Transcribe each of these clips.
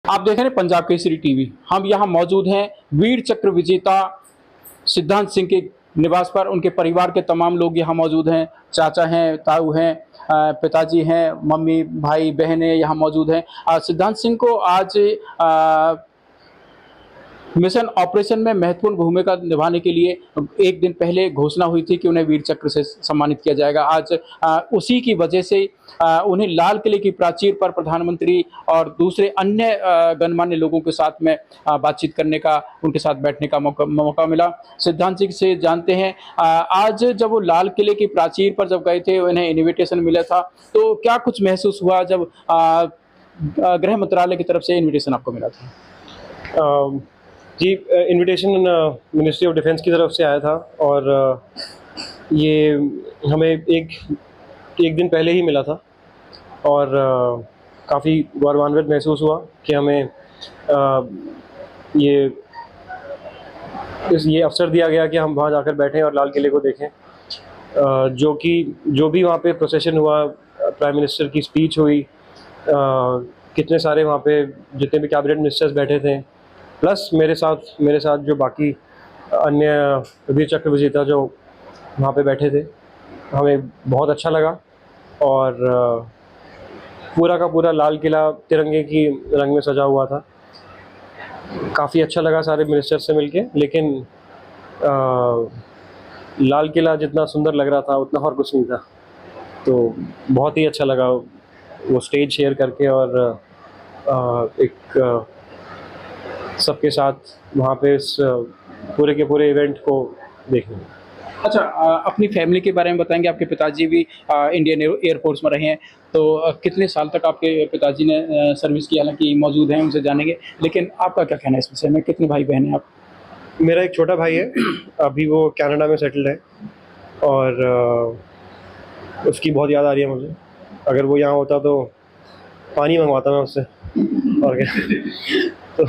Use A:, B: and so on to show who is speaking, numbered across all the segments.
A: आप देख रहे हैं पंजाब केसरी टीवी। हम यहाँ मौजूद हैं वीर चक्र विजेता सिद्धांत सिंह के निवास पर। उनके परिवार के तमाम लोग यहाँ मौजूद हैं। चाचा हैं, ताऊ हैं, पिताजी हैं, मम्मी, भाई, बहनें यहाँ मौजूद हैं। सिद्धांत सिंह को आज मिशन ऑपरेशन में महत्वपूर्ण भूमिका निभाने के लिए एक दिन पहले घोषणा हुई थी कि उन्हें वीर चक्र से सम्मानित किया जाएगा। आज उसी की वजह से उन्हें लाल किले की प्राचीर पर प्रधानमंत्री और दूसरे अन्य गणमान्य लोगों के साथ में बातचीत करने का, उनके साथ बैठने का मौका मिला। सिद्धांत सिंह से जानते हैं, आज जब वो लाल किले की प्राचीर पर जब गए थे, उन्हें इन्विटेशन मिला था, तो क्या कुछ महसूस हुआ जब गृह मंत्रालय की तरफ से इन्विटेशन आपको मिला था?
B: जी, इनविटेशन मिनिस्ट्री ऑफ डिफेंस की तरफ से आया था और ये हमें एक दिन पहले ही मिला था और काफ़ी गौरवान्वित महसूस हुआ कि हमें ये अवसर दिया गया कि हम वहाँ जाकर बैठें और लाल किले को देखें। जो भी वहाँ पे प्रोसेशन हुआ, प्राइम मिनिस्टर की स्पीच हुई, कितने सारे वहाँ पे जितने भी कैबिनेट मिनिस्टर्स बैठे थे, प्लस मेरे साथ जो बाकी अन्य वीर चक्र विजेता जो वहाँ पे बैठे थे, हमें बहुत अच्छा लगा। और पूरा का पूरा लाल किला तिरंगे की रंग में सजा हुआ था। काफ़ी अच्छा लगा सारे मिनिस्टर से मिलके, लेकिन लाल किला जितना सुंदर लग रहा था उतना और कुछ नहीं था। तो बहुत ही अच्छा लगा वो स्टेज शेयर करके और एक सबके साथ वहाँ पे इस पूरे के पूरे इवेंट को देखने में।
A: अच्छा, अपनी फैमिली के बारे में बताएंगे। आपके पिताजी भी इंडियन एयरफोर्स में रहे हैं, तो कितने साल तक आपके पिताजी ने सर्विस की? हालांकि मौजूद हैं, उनसे जानेंगे, लेकिन आपका क्या कहना है इस विषय में? कितने भाई बहन हैं आप?
B: मेरा एक छोटा भाई है, अभी वो कनाडा में सेटल्ड है और उसकी बहुत याद आ रही है मुझे। अगर वो यहाँ होता तो पानी मंगवाता मैं उससे और क्या तो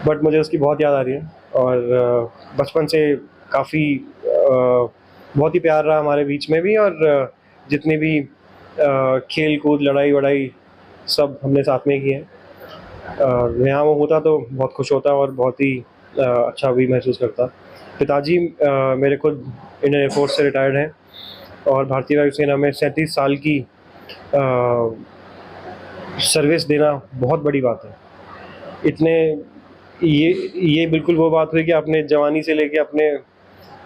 B: बट मुझे उसकी बहुत याद आ रही है और बचपन से काफ़ी बहुत ही प्यार रहा हमारे बीच में भी। और जितने भी खेल कूद, लड़ाई वड़ाई सब हमने साथ में किए हैं। और यहाँ वो होता तो बहुत खुश होता और बहुत ही अच्छा भी महसूस करता। पिताजी मेरे खुद इंडियन एयरफोर्स से रिटायर्ड हैं और भारतीय वायुसेना में 37 साल की सर्विस देना बहुत बड़ी बात है। इतने ये बिल्कुल वो बात हुई कि आपने जवानी से लेके अपने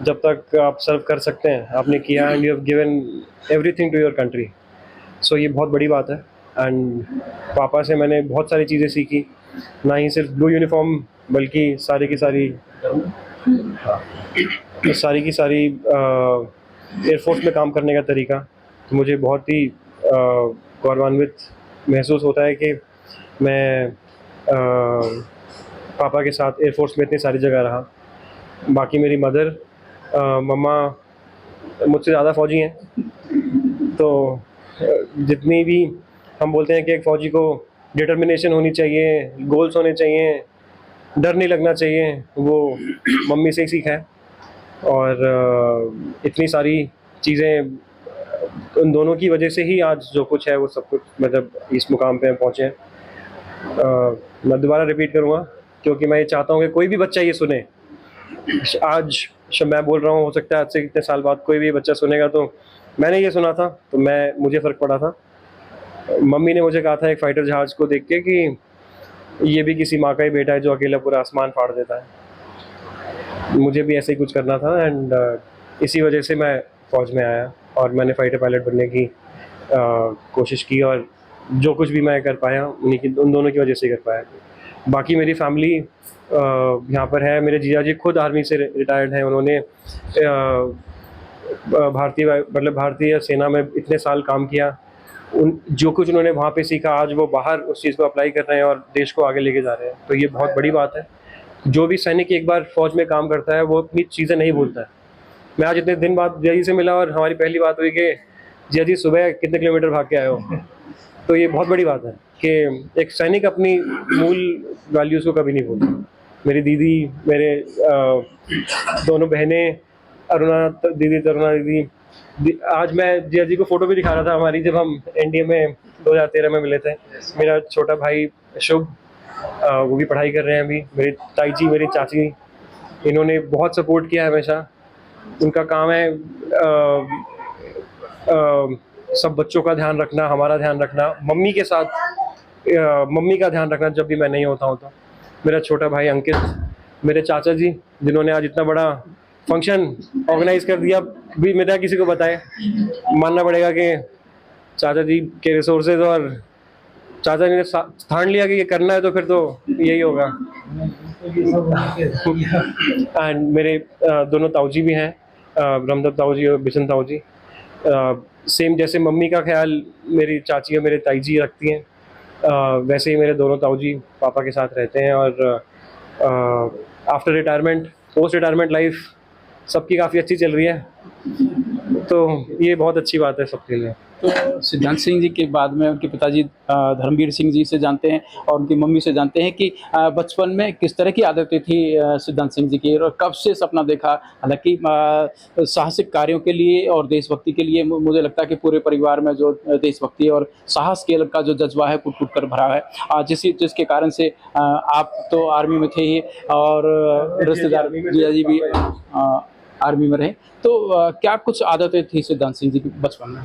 B: जब तक आप सर्व कर सकते हैं आपने किया, and you have given everything to your country. So ये बहुत बड़ी बात है। एंड पापा से मैंने बहुत सारी चीज़ें सीखी, ना ही सिर्फ ब्लू यूनिफॉर्म बल्कि सारी की सारी एयरफोर्स में काम करने का तरीका। तो मुझे बहुत ही गौरवान्वित महसूस होता है कि मैं पापा के साथ एयरफोर्स में इतनी सारी जगह रहा। बाकी मेरी मदर, मम्मा मुझसे ज़्यादा फ़ौजी हैं, तो जितनी भी हम बोलते हैं कि एक फ़ौजी को डिटर्मिनेशन होनी चाहिए, गोल्स होने चाहिए, डर नहीं लगना चाहिए, वो मम्मी से ही सीखा है। और इतनी सारी चीज़ें उन दोनों की वजह से ही आज जो कुछ है वो सब कुछ मतलब इस मुकाम पे हम पहुँचे हैं। मैं दोबारा रिपीट करूँगा क्योंकि मैं ये चाहता हूँ कि कोई भी बच्चा ये सुने। आज मैं बोल रहा हूँ, हो सकता है आज से कितने साल बाद कोई भी बच्चा सुनेगा तो मैंने ये सुना था तो मुझे फ़र्क पड़ा था। मम्मी ने मुझे कहा था एक फाइटर जहाज़ को देख के कि ये भी किसी माँ का ही बेटा है जो अकेला पूरा आसमान फाड़ देता है। मुझे भी ऐसे ही कुछ करना था एंड इसी वजह से मैं फ़ौज में आया और मैंने फाइटर पायलट बनने की कोशिश की और जो कुछ भी मैं कर पाया उन दोनों की वजह से कर पाया। बाकी मेरी फैमिली यहाँ पर है। मेरे जीजा जी खुद आर्मी से रिटायर्ड हैं। उन्होंने भारतीय सेना में इतने साल काम किया। जो कुछ उन्होंने वहाँ पे सीखा आज वो बाहर उस चीज़ को अप्लाई कर रहे हैं और देश को आगे लेके जा रहे हैं। तो ये बहुत बड़ी बात है। जो भी सैनिक एक बार फौज में काम करता है वो अपनी चीज़ें नहीं भूलता है। मैं आज इतने दिन बाद जिया जी से मिला और हमारी पहली बात हुई कि जिया जी सुबह कितने किलोमीटर भाग के आए हो। तो ये बहुत बड़ी बात है कि एक सैनिक अपनी मूल वैल्यूज़ को कभी नहीं भूलता। मेरी दीदी, मेरे दोनों बहनें, अरुणा दीदी, तरुणा दीदी, आज मैं जिया जी को फ़ोटो भी दिखा रहा था हमारी, जब हम एनडीए में 2013 में मिले थे। मेरा छोटा भाई शुभ वो भी पढ़ाई कर रहे हैं अभी। मेरी ताई जी, मेरी चाची, इन्होंने बहुत सपोर्ट किया है हमेशा। उनका काम है सब बच्चों का ध्यान रखना, हमारा ध्यान रखना, मम्मी के साथ मम्मी का ध्यान रखना जब भी मैं नहीं होता हूँ तो। मेरा छोटा भाई अंकित, मेरे चाचा जी जिन्होंने आज इतना बड़ा फंक्शन ऑर्गेनाइज कर दिया, भी मेरा किसी को बताए, मानना पड़ेगा कि चाचा जी के रिसोर्सेज और चाचा जी ने ठान लिया कि ये करना है तो फिर तो यही होगा। एंड मेरे दोनों ताऊजी भी हैं, रामदत्त ताऊजी और बिशन ताऊजी। सेम जैसे मम्मी का ख्याल मेरी चाची और मेरे ताई जी रखती हैं, वैसे ही मेरे दोनों ताऊजी पापा के साथ रहते हैं। और after retirement, post retirement life सबकी काफ़ी अच्छी चल रही है, तो ये बहुत अच्छी बात है सबके लिए।
A: तो सिद्धांत सिंह जी के बाद में उनके पिताजी धर्मवीर सिंह जी से जानते हैं और उनकी मम्मी से जानते हैं कि बचपन में किस तरह की आदतें थी सिद्धांत सिंह जी की, और कब से सपना देखा। हालांकि साहसिक कार्यों के लिए और देशभक्ति के लिए मुझे लगता है कि पूरे परिवार में जो देशभक्ति और साहस के का जो जज्बा है कुट कुट कर भरा है, जिसके कारण से आप तो आर्मी में थे ही, और रिश्तेदार जीजा जी भी आर्मी में रहे। तो क्या कुछ आदतें थी सिद्धांत सिंह जी की बचपन में?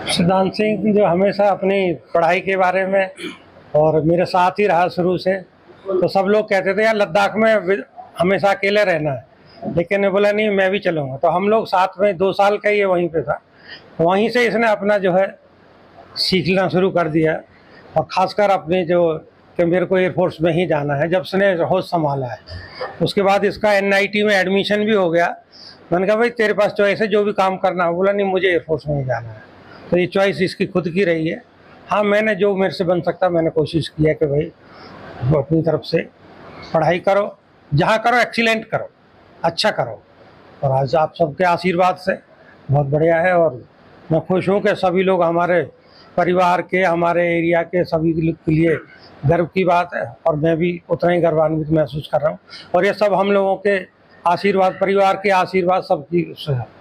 C: सिद्धांत सिंह जो हमेशा अपनी पढ़ाई के बारे में और मेरे साथ ही रहा शुरू से, तो सब लोग कहते थे यार लद्दाख में हमेशा अकेले रहना है, लेकिन ये बोला नहीं मैं भी चलूँगा। तो हम लोग साथ में 2 साल का ये वहीं पे था, वहीं से इसने अपना जो है सीखना शुरू कर दिया। और ख़ासकर अपने जो कि मेरे को एयरफोर्स में ही जाना है, जब से होश संभाला है। उसके बाद इसका NIT में एडमिशन भी हो गया। मैंने कहा भाई तेरे पास चॉइस है, जो भी काम करना है। बोला नहीं मुझे एयरफोर्स में ही जाना है। तो ये चॉइस इसकी खुद की रही है। हाँ, मैंने जो मेरे से बन सकता मैंने कोशिश किया कि भाई वो अपनी तरफ से पढ़ाई करो, जहाँ करो एक्सीलेंट करो, अच्छा करो। और आज आप सबके आशीर्वाद से बहुत बढ़िया है। और मैं खुश हूँ कि सभी लोग हमारे परिवार के, हमारे एरिया के सभी के लिए गर्व की बात है। और मैं भी उतना ही गर्वान्वित महसूस कर रहा हूँ। और ये सब हम लोगों के आशीर्वाद, परिवार के आशीर्वाद सबकी से है।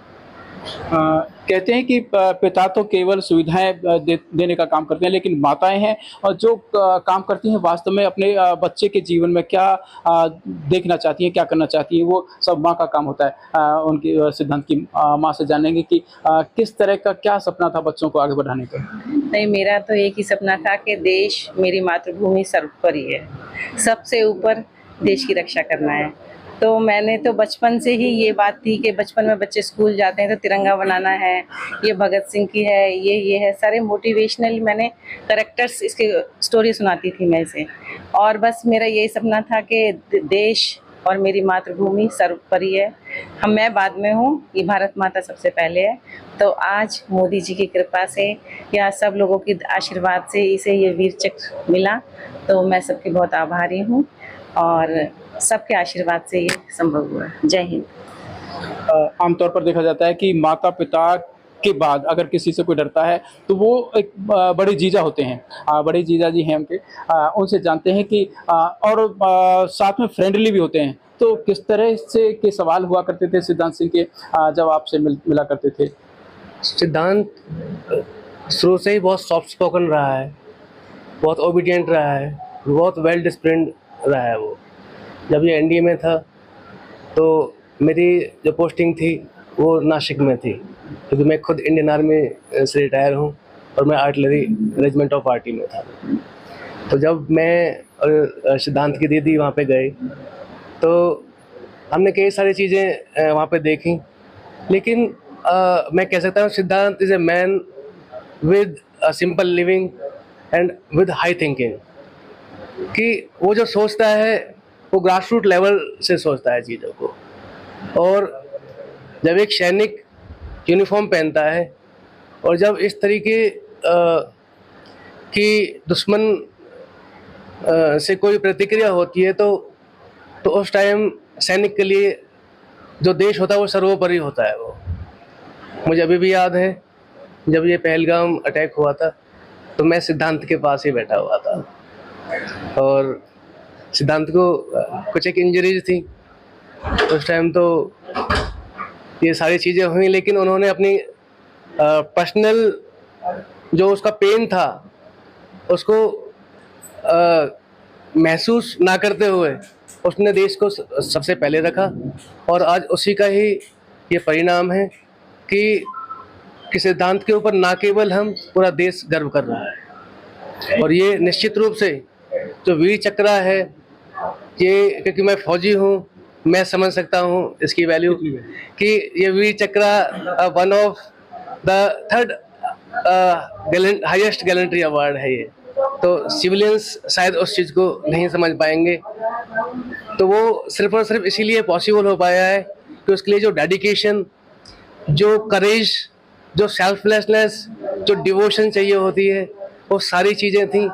A: कहते हैं कि पिता तो केवल सुविधाएं देने का काम करते हैं, लेकिन माताएं हैं और जो काम करती हैं वास्तव में अपने बच्चे के जीवन में क्या देखना चाहती हैं, क्या करना चाहती हैं, वो सब माँ का काम होता है। उनकी सिद्धांत की माँ से जानेंगे कि किस तरह का क्या सपना था बच्चों को आगे बढ़ाने का।
D: नहीं, मेरा तो एक ही सपना था कि देश, मेरी मातृभूमि सर्वोपरि है, सबसे ऊपर देश की रक्षा करना है। तो मैंने तो बचपन से ही ये बात थी कि बचपन में बच्चे स्कूल जाते हैं तो तिरंगा बनाना है, ये भगत सिंह की है, ये है, सारे मोटिवेशनल मैंने करेक्टर्स इसके स्टोरी सुनाती थी मैं इसे। और बस मेरा यही सपना था कि देश और मेरी मातृभूमि सर्वोपरि है। मैं बाद में हूँ, ये भारत माता सबसे पहले है। तो आज मोदी जी की कृपा से या सब लोगों की आशीर्वाद से इसे ये वीर चक्र मिला, तो मैं सबकी बहुत आभारी हूँ और सबके आशीर्वाद से ये संभव हुआ। जय हिंद।
A: आमतौर पर देखा जाता है कि माता पिता के बाद अगर किसी से कोई डरता है तो वो एक बड़े जीजा होते हैं, बड़े जीजा जी हैं उनके, उनसे जानते हैं कि और साथ में फ्रेंडली भी होते हैं। तो किस तरह से के सवाल हुआ करते थे सिद्धांत सिंह के जब आपसे मिला करते थे?
E: सिद्धांत शुरू से ही बहुत सॉफ्ट स्पोकन रहा है, बहुत ओबीडियंट रहा है, बहुत वेल डिसिप्लिन्ड रहा है। वो जब ये NDA में था तो मेरी जो पोस्टिंग थी वो नासिक में थी, क्योंकि मैं खुद इंडियन आर्मी से रिटायर हूँ और मैं आर्टिलरी रेजिमेंट ऑफ आर्टी में था। तो जब मैं और सिद्धांत की दीदी वहाँ पे गए तो हमने कई सारी चीज़ें वहाँ पे देखी, लेकिन मैं कह सकता हूँ सिद्धांत is a man with a simple living and with high thinking, कि वो जो सोचता है वो ग्रास रूट लेवल से सोचता है चीज़ों को। और जब एक सैनिक यूनिफॉर्म पहनता है और जब इस तरीके की दुश्मन से कोई प्रतिक्रिया होती है तो उस टाइम सैनिक के लिए जो देश होता है वो सर्वोपरि होता है। वो मुझे अभी भी याद है जब ये पहलगाम अटैक हुआ था तो मैं सिद्धांत के पास ही बैठा हुआ था और सिद्धांत को कुछ एक इंजरीज थी उस टाइम। तो ये सारी चीज़ें हुई, लेकिन उन्होंने अपनी पर्सनल जो उसका पेन था उसको महसूस ना करते हुए उसने देश को सबसे पहले रखा, और आज उसी का ही ये परिणाम है कि सिद्धांत के ऊपर ना केवल हम, पूरा देश गर्व कर रहा है। और ये निश्चित रूप से जो वीर चक्र है, ये क्योंकि मैं फौजी हूँ, मैं समझ सकता हूँ इसकी वैल्यू, कि ये वीर चक्र one of the third highest gallantry award है ये। तो सिविलियंस शायद उस चीज़ को नहीं समझ पाएंगे, तो वो सिर्फ और सिर्फ इसीलिए पॉसिबल हो पाया है कि उसके लिए जो डेडिकेशन, जो करेज, जो सेल्फलेसनेस, जो डिवोशन चाहिए होती है, वो सारी चीज़ें थी।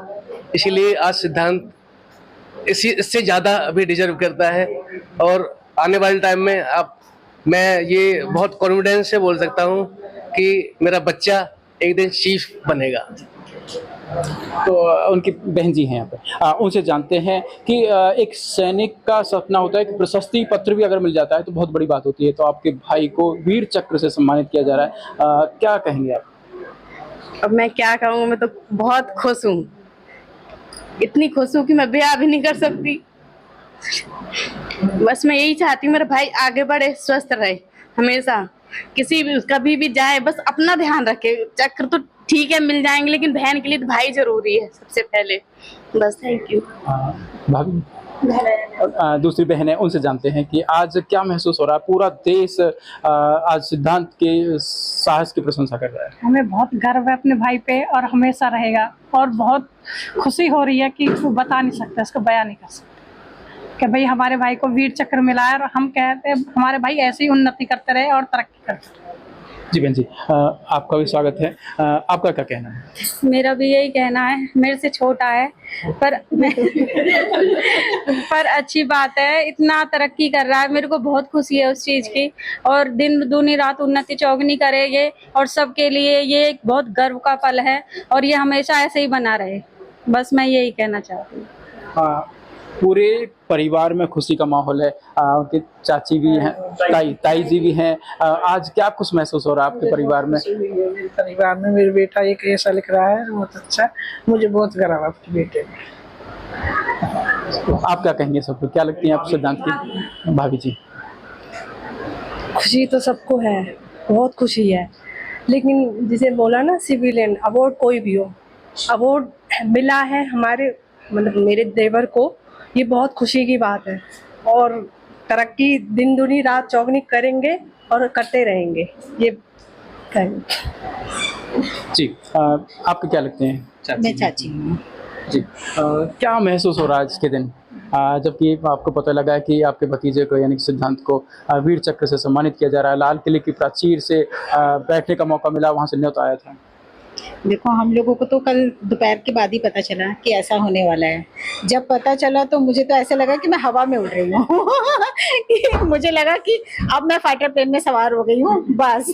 E: इसीलिए आज सिद्धांत इससे ज़्यादा अभी डिजर्व करता है। और आने वाले टाइम में मैं ये बहुत कॉन्फिडेंस से बोल सकता हूँ कि मेरा बच्चा एक दिन चीफ बनेगा।
A: तो उनकी बहन जी हैं यहाँ पे, उनसे जानते हैं कि एक सैनिक का सपना होता है कि प्रशस्ति पत्र भी अगर मिल जाता है तो बहुत बड़ी बात होती है। तो आपके भाई को वीर चक्र से सम्मानित किया जा रहा है, क्या कहेंगे आप?
F: अब मैं क्या कहूँ, मैं तो बहुत खुश हूँ, इतनी खुश हूँ कि मैं ब्याह भी नहीं कर सकती। बस मैं यही चाहती हूँ मेरा भाई आगे बढ़े, स्वस्थ रहे हमेशा, किसी भी कभी भी जाए, बस अपना ध्यान रखे। चक्र तो ठीक है मिल जाएंगे, लेकिन बहन के लिए तो भाई जरूरी है सबसे पहले। बस थैंक यू।
A: भाभी, दूसरी बहन है, उनसे जानते हैं कि आज क्या महसूस हो रहा है? पूरा देश आज सिद्धांत के साहस की प्रशंसा कर रहा है।
G: हमें बहुत गर्व है अपने भाई पे और हमेशा रहेगा, और बहुत खुशी हो रही है कि वो बता नहीं सकता, इसको बयां नहीं कर सकते कि भाई हमारे भाई को वीर चक्र मिला है, और हम कहते हैं हमारे भाई ऐसे ही उन्नति करते रहे और तरक्की करते रहे।
A: जी बहन जी, आपका भी स्वागत है। आपका क्या कहना है?
H: मेरा भी यही कहना है, मेरे से छोटा है पर पर अच्छी बात है, इतना तरक्की कर रहा है, मेरे को बहुत खुशी है उस चीज़ की। और दिन दूनी रात उन्नति चौगनी करेंगे, और सबके लिए ये एक बहुत गर्व का पल है, और ये हमेशा ऐसे ही बना रहे। बस मैं यही कहना चाहती हूँ।
A: पूरे परिवार में खुशी का माहौल है। उनके चाची भी हैं, ताई जी भी हैं। आज क्या कुछ महसूस हो रहा है आपके परिवार में?
I: मेरे परिवार में मेरा बेटा एक ऐसा लिख रहा है, बहुत अच्छा, मुझे बहुत गर्व है अपने बेटे में।
A: तो आप क्या कहेंगे सबको? क्या लगती है आप सिद्धांत की भाभी जी?
F: खुशी तो सबको है, बहुत खुशी है, लेकिन जिसे बोला ना सिविलियन अवार्ड, कोई भी हो अवार्ड मिला है हमारे, मतलब मेरे देवर को, ये बहुत खुशी की बात है। और तरक्की दिन दूनी रात चौगनी करेंगे और करते रहेंगे, ये कहेंगे।
A: जी, आपको क्या लगते हैं?
H: मैं चाची हूँ।
A: जी, क्या महसूस हो रहा है आज के दिन, जबकि आपको पता लगा है कि आपके भतीजे को यानी कि सिद्धांत को वीर चक्र से सम्मानित किया जा रहा है? लाल किले की प्राचीर से बैठने का मौका मिला, वहाँ से न्योता आया था।
H: देखो, हम लोगों को तो कल दोपहर के बाद ही पता चला कि ऐसा होने वाला है। जब पता चला तो मुझे तो ऐसा लगा कि मैं हवा में उड़ रही हूँ। मुझे लगा कि अब मैं फाइटर प्लेन में सवार हो गई हूँ बस।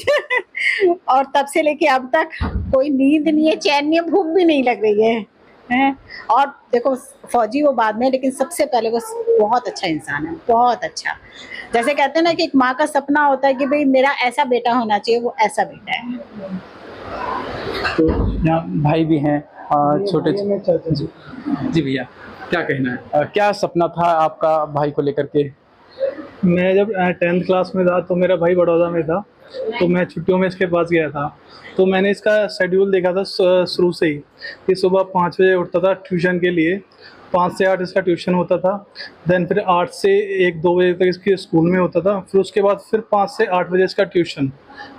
H: और तब से लेके अब तक कोई नींद नहीं है, चैन नहीं है, भूख भी नहीं लग रही है। और देखो, फौजी वो बाद में, लेकिन सबसे पहले वो बहुत अच्छा इंसान है, बहुत अच्छा। जैसे कहते हैं ना कि एक माँ का सपना होता है कि भाई मेरा ऐसा बेटा होना चाहिए, वो ऐसा बेटा है।
A: तो यहाँ भाई भी हैं, छोटे जी भैया, क्या कहना है? क्या सपना था आपका भाई को लेकर के?
J: मैं जब 10th क्लास में था तो मेरा भाई बड़ौदा में था, तो मैं छुट्टियों में इसके पास गया था। तो मैंने इसका शेड्यूल देखा था शुरू से ही, कि सुबह 5 बजे उठता था ट्यूशन के लिए, 5 से 8 इसका ट्यूशन होता था। देन फिर 8 से 1-2 बजे तक इसके स्कूल में होता था। फिर उसके बाद फिर 5 से 8 बजे इसका ट्यूशन।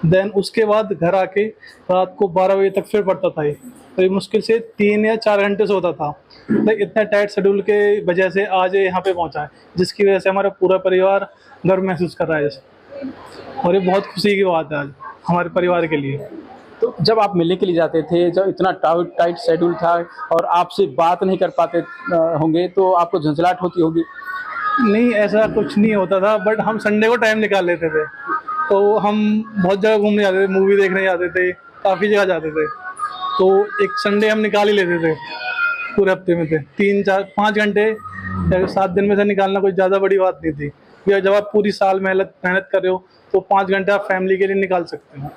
J: देन उसके बाद घर आके रात को 12 बजे तक फिर पढ़ता था। तो ये मुश्किल से 3 या 4 घंटे सोता था। तो इतना टाइट शेड्यूल के वजह से आज यहाँ पे पहुँचा है, जिसकी वजह से हमारा पूरा परिवार गर्व महसूस कर रहा है इसे। और ये बहुत खुशी की बात है आज हमारे परिवार के लिए।
A: तो जब आप मिलने के लिए जाते थे, जब इतना टाइट शेड्यूल था और आपसे बात नहीं कर पाते होंगे, तो आपको झंझलाहट होती होगी?
J: नहीं, ऐसा कुछ नहीं होता था, बट हम संडे को टाइम निकाल लेते थे। तो हम बहुत जगह घूमने जाते थे, मूवी देखने जाते थे, काफ़ी जगह जाते थे। तो एक संडे हम निकाल ही लेते थे, पूरे हफ्ते में थे 3-4-5 घंटे 7 दिन में से निकालना कोई ज़्यादा बड़ी बात नहीं थी। या जब आप पूरी साल मेहनत कर रहे हो तो 5 घंटे आप फैमिली के लिए निकाल सकते हो।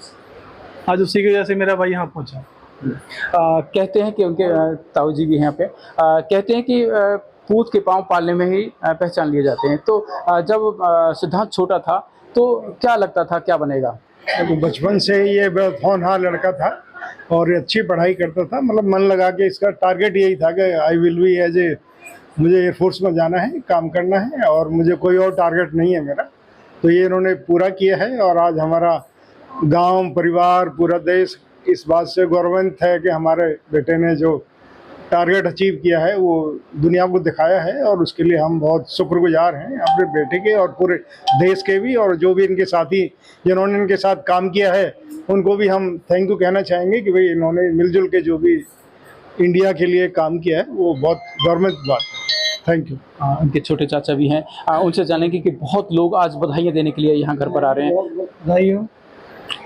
J: आज उसी की वजह से मेरा भाई यहाँ पहुँचा।
A: कहते हैं कि उनके ताऊ जी भी हैं यहाँ पे, कहते हैं कि पूत के पांव पालने में ही पहचान लिए जाते हैं। तो जब सिद्धांत छोटा था तो क्या लगता था क्या बनेगा?
K: तो बचपन से ही ये बहुत होनहार लड़का था और अच्छी पढ़ाई करता था, मतलब मन लगा के इसका टारगेट यही था कि I will be as a, मुझे एयरफोर्स में जाना है, काम करना है और मुझे कोई और टारगेट नहीं है मेरा। तो ये इन्होंने पूरा किया है और आज हमारा गांव, परिवार, पूरा देश इस बात से गौरवान्वित है कि हमारे बेटे ने जो टारगेट अचीव किया है वो दुनिया को दिखाया है और उसके लिए हम बहुत शुक्रगुजार हैं अपने बेटे के और पूरे देश के भी, और जो भी इनके साथी जिन्होंने इनके साथ काम किया है उनको भी हम थैंक यू कहना चाहेंगे कि भाई इन्होंने मिलजुल के जो भी इंडिया के लिए काम किया है वो बहुत गौरवान्वित बात है। Thank you.
A: उनके छोटे चाचा भी हैं, उनसे जानेंगे कि बहुत लोग आज बधाइयाँ देने के लिए यहाँ घर पर आ रहे हैं।
C: बधाई हो।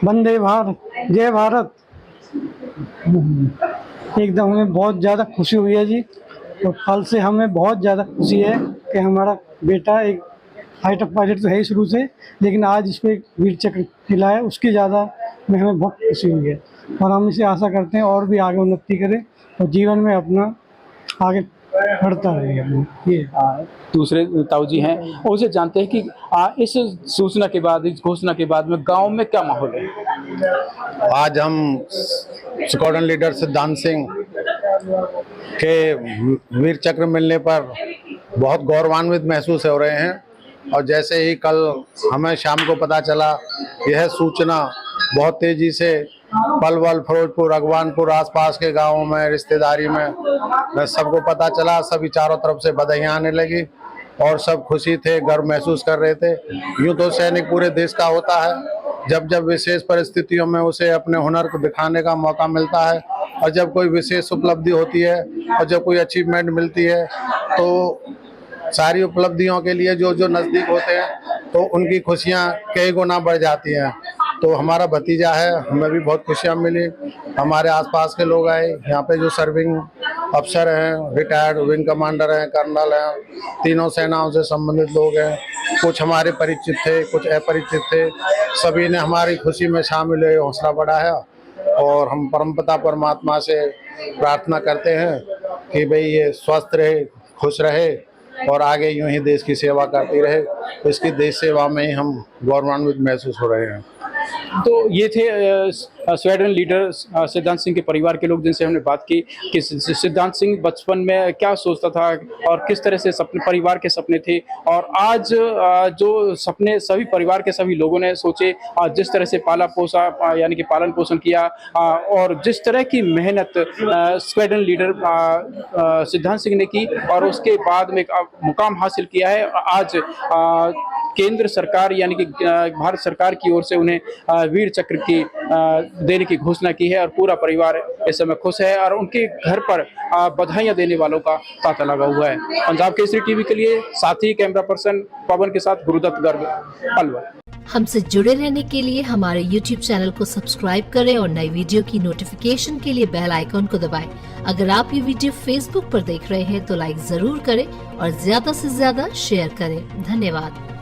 C: वंदे भारत, जय भारत। एकदम हमें बहुत ज़्यादा खुशी हुई है जी, और कल से हमें बहुत ज़्यादा खुशी है कि हमारा बेटा एक फाइटर पायलट तो है ही शुरू से, लेकिन आज इस पर वीर चक्र मिला है, उसकी ज़्यादा में हमें बहुत खुशी हुई है और हम इसे आशा करते हैं और भी आगे उन्नति करे और जीवन में अपना आगे बढ़ता रहेगा। ये
A: दूसरे ताऊ जी हैं, उनसे जानते हैं कि इस सूचना के बाद, इस घोषणा के बाद में गांव में क्या माहौल है?
L: आज हम स्क्वाड्रन लीडर सिद्धांत सिंह के वीर चक्र मिलने पर बहुत गौरवान्वित महसूस हो रहे हैं और जैसे ही कल हमें शाम को पता चला, यह सूचना बहुत तेजी से पलवल, फिरोजपुर, अगवानपुर, आसपास के गांवों में, रिश्तेदारी में सबको पता चला। सभी चारों तरफ से बधाइयाँ आने लगी और सब खुशी थे, गर्व महसूस कर रहे थे। यूँ तो सैनिक पूरे देश का होता है, जब जब विशेष परिस्थितियों में उसे अपने हुनर को दिखाने का मौका मिलता है और जब कोई विशेष उपलब्धि होती है और जब कोई अचीवमेंट मिलती है तो सारी उपलब्धियों के लिए जो जो नज़दीक होते हैं तो उनकी खुशियाँ कई गुना बढ़ जाती हैं। तो हमारा भतीजा है, हमें भी बहुत खुशियाँ मिली। हमारे आसपास के लोग आए, यहाँ पे जो सर्विंग अफसर हैं, रिटायर्ड विंग कमांडर हैं, कर्नल हैं, तीनों सेनाओं से संबंधित लोग हैं, कुछ हमारे परिचित थे, कुछ अपरिचित थे, सभी ने हमारी खुशी में शामिल हुए, हौसला बढ़ाया और हम परमपिता परमात्मा से प्रार्थना करते हैं कि भाई ये स्वस्थ रहे, खुश रहे और आगे यूं ही देश की सेवा करती रहे। तो इसकी देश सेवा में ही हम गौरवान्वित महसूस हो रहे हैं।
A: तो ये थे स्क्वाड्रन लीडर सिद्धांत सिंह के परिवार के लोग, जिनसे हमने बात की कि सिद्धांत सिंह बचपन में क्या सोचता था और किस तरह से सपने, परिवार के सपने थे, और आज जो सपने सभी परिवार के सभी लोगों ने सोचे, जिस तरह से पाला पोसा यानी कि पालन पोषण किया और जिस तरह की मेहनत स्क्वाड्रन लीडर सिद्धांत सिंह ने की और उसके बाद में मुकाम हासिल किया है। आज केंद्र सरकार यानी कि भारत सरकार की ओर से उन्हें वीर चक्र की देने की घोषणा की है और पूरा परिवार इस समय खुश है और उनके घर पर बधाइयां देने वालों का तांता लगा हुआ है। पंजाब केसरी टीवी के लिए साथी कैमरा पर्सन पवन के साथ गुरुदत्त गर्ग, अलवर।
M: हमसे जुड़े रहने के लिए हमारे YouTube चैनल को सब्सक्राइब करें और नई वीडियो की नोटिफिकेशन के लिए बेल आइकॉन को दबाएं। अगर आप ये वीडियो Facebook पर देख रहे हैं तो लाइक जरूर करें और ज्यादा से ज्यादा शेयर करें। धन्यवाद।